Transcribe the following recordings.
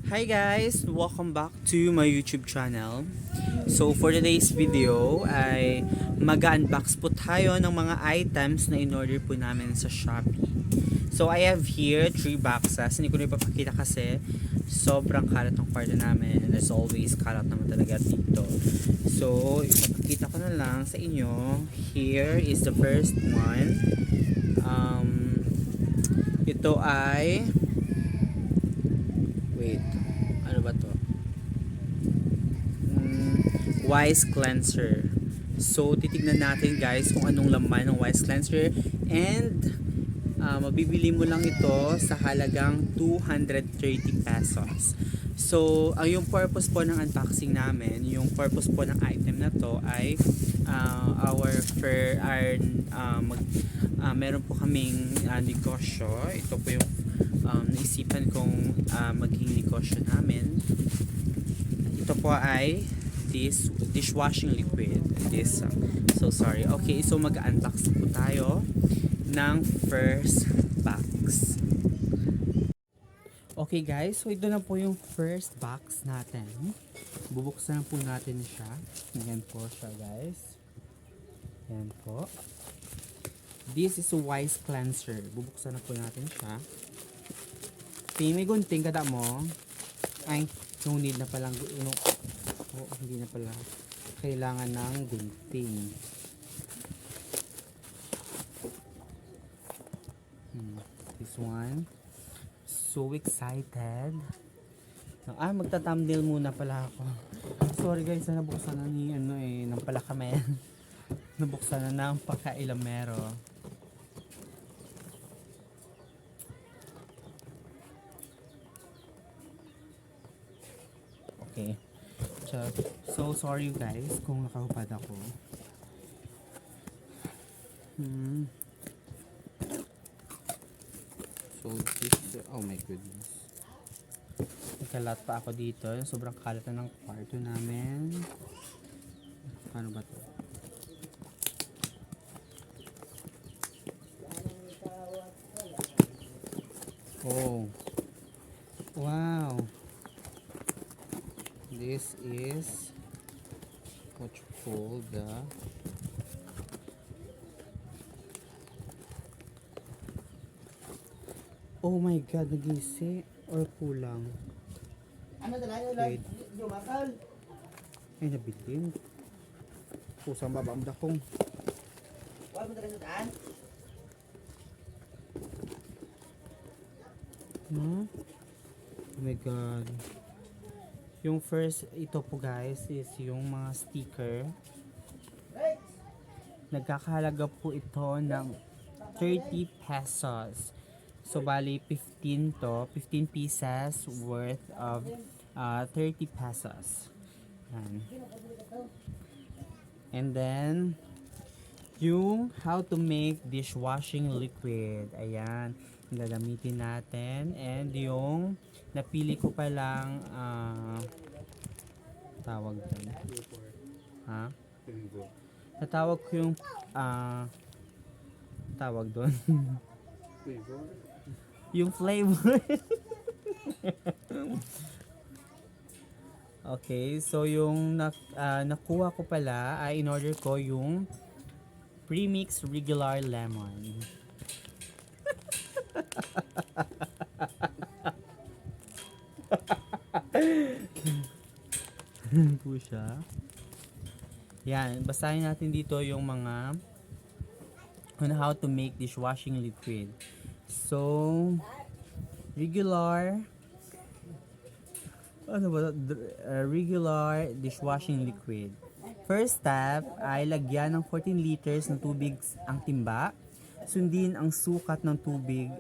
Hi guys! Welcome back to my YouTube channel. So for today's video ay mag-unbox po tayo ng mga items na in-order po namin sa Shopee. So I have here 3 boxes. Hindi ko na ipapakita kasi sobrang kalat ng kwarto namin. And as always, kalat naman talaga dito. So ipapakita ko na lang sa inyo. Here is the first one. Ito ay wait, ano ba to? Wise Cleanser. So titignan natin guys kung anong laman ng Wise Cleanser, and mabibili mo lang ito sa halagang 230 pesos. So yung purpose po ng unboxing namin, yung purpose po ng item na to ay meron po kaming negosyo. Ito po yung naisipan kong maging negosyo namin. Ito po ay this dishwashing liquid. So sorry. Okay, so mag-unbox po tayo ng first box. Okay guys, so ito na po yung first box natin. Bubuksan po natin siya. Yan po siya guys. Yan po. This is a Wise Cleanser. Bubuksan na po natin siya. May gunting kada mo. Ay, no need na palang hindi na pala kailangan ng gunting. This one. So excited. Magta-thumbnail muna pala ako. Sorry guys, nabuksan na ni ng palakamen. Nabuksan na ng pakailamero. Okay. So sorry guys kung nakahupad ako. So this, oh my goodness. Nagkalat pa ako dito. Sobrang kalat na ng kwarto namin. Ano ba to? Oh. Wow. This is what you call the oh my god, nagisi or kulang. Wait. Ay, nabitin. Kusang babam dakong. Oh my god. Yung first, ito po guys, is yung mga sticker. Nagkakahalaga po ito ng 30 pesos. So bali 15 pieces worth of 30 pesos. And then yung how to make dishwashing liquid. Ayan, gagamitin natin. And yung napili ko pa lang tawag doon. Natawag ko yung tawag doon. Yung flavor. Okay, so yung nakuha ko pala ay in-order ko yung premix regular lemon. Po siya. Yan, basahin natin dito yung mga on how to make dishwashing liquid. So regular regular dishwashing liquid. First step ay lagyan ng 14 liters ng tubig ang timba. Sundin ang sukat ng tubig.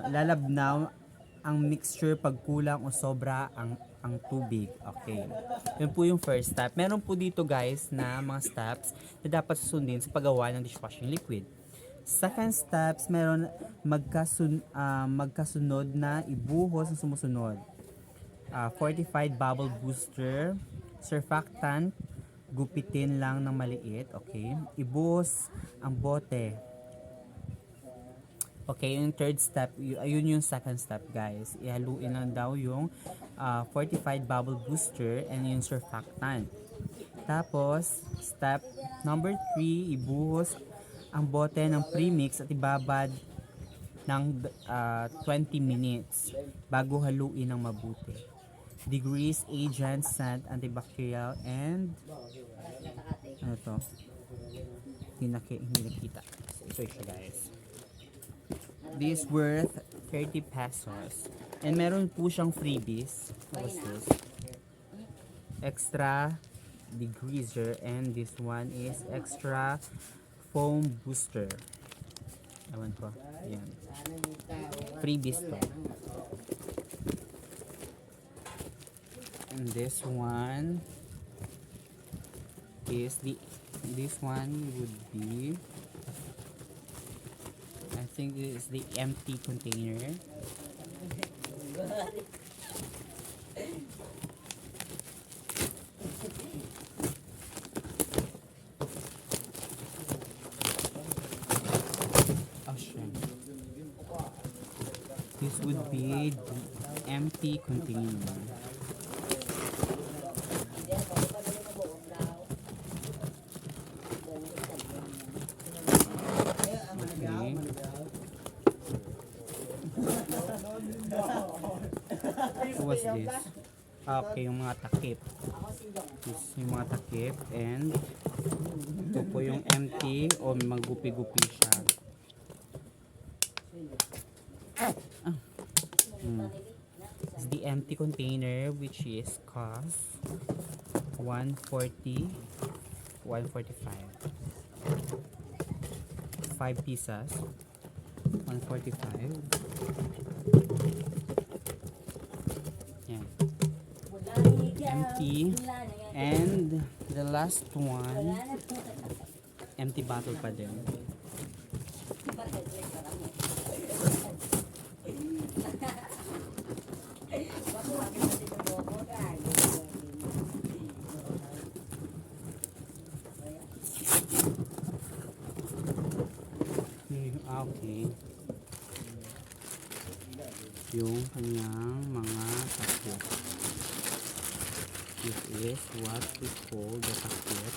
Lalabnaw ang mixture pag kulang o sobra ang tubig. Okay. Yun po yung first step. Meron po dito guys na mga steps na dapat susundin sa paggawa ng dishwashing liquid. Second steps, meron magkasunod na ibuhos ng sumusunod. Fortified bubble booster, surfactant, gupitin lang ng maliit. Okay. Ibuhos ang bote. Okay, yung third step, ayun yung second step guys. Ihaluin lang daw yung fortified bubble booster and yung surfactant. Tapos, step number 3, ibuhos ang bote ng premix at ibabad ng 20 minutes bago haluin ng mabuti. Degrees, agent, scent, antibacterial, and ano to? Hindi nakita. So, ito siya guys. This worth 30 pesos. And meron po siyang freebies. What's this? Extra degreaser, and this one is extra foam booster. Ewan ko. Ayan. Freebies to. And this one would be, I think it is the empty container. This would be the empty container. Okay. What's this? Okay, yung mga takip. This yung mga takip, and ito po yung empty o magupi-gupi siya. It's the empty container, which is cost 145 5 pieces, 145. Yan. Empty. And the last one, empty bottle pa din. Okay. Yung kanyang mga takip. This is what we call the takip.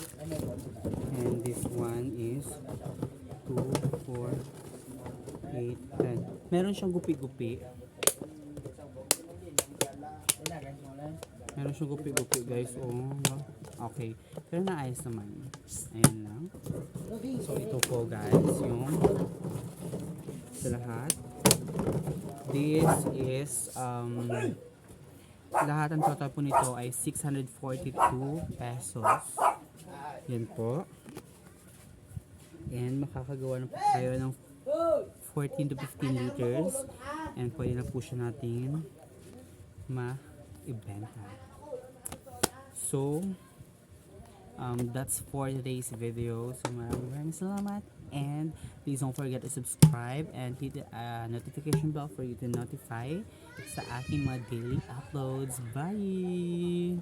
And this one is 2, 4, 8, 10. Meron siyang gupi-gupi. Meron siyang gupi-gupi guys. Oh, okay. Pero naayos naman. Ayan lang. So ito po guys yung sa lahat. This is lahat ang total po nito ay 642 pesos. Yan po. And makakagawa na po tayo ng 14 to 15 liters. And pwede na po siya natin ma-ibenta. So, that's for today's video. So maraming salamat, and please don't forget to subscribe and hit the notification bell for you to notify sa aking mga daily uploads. Bye!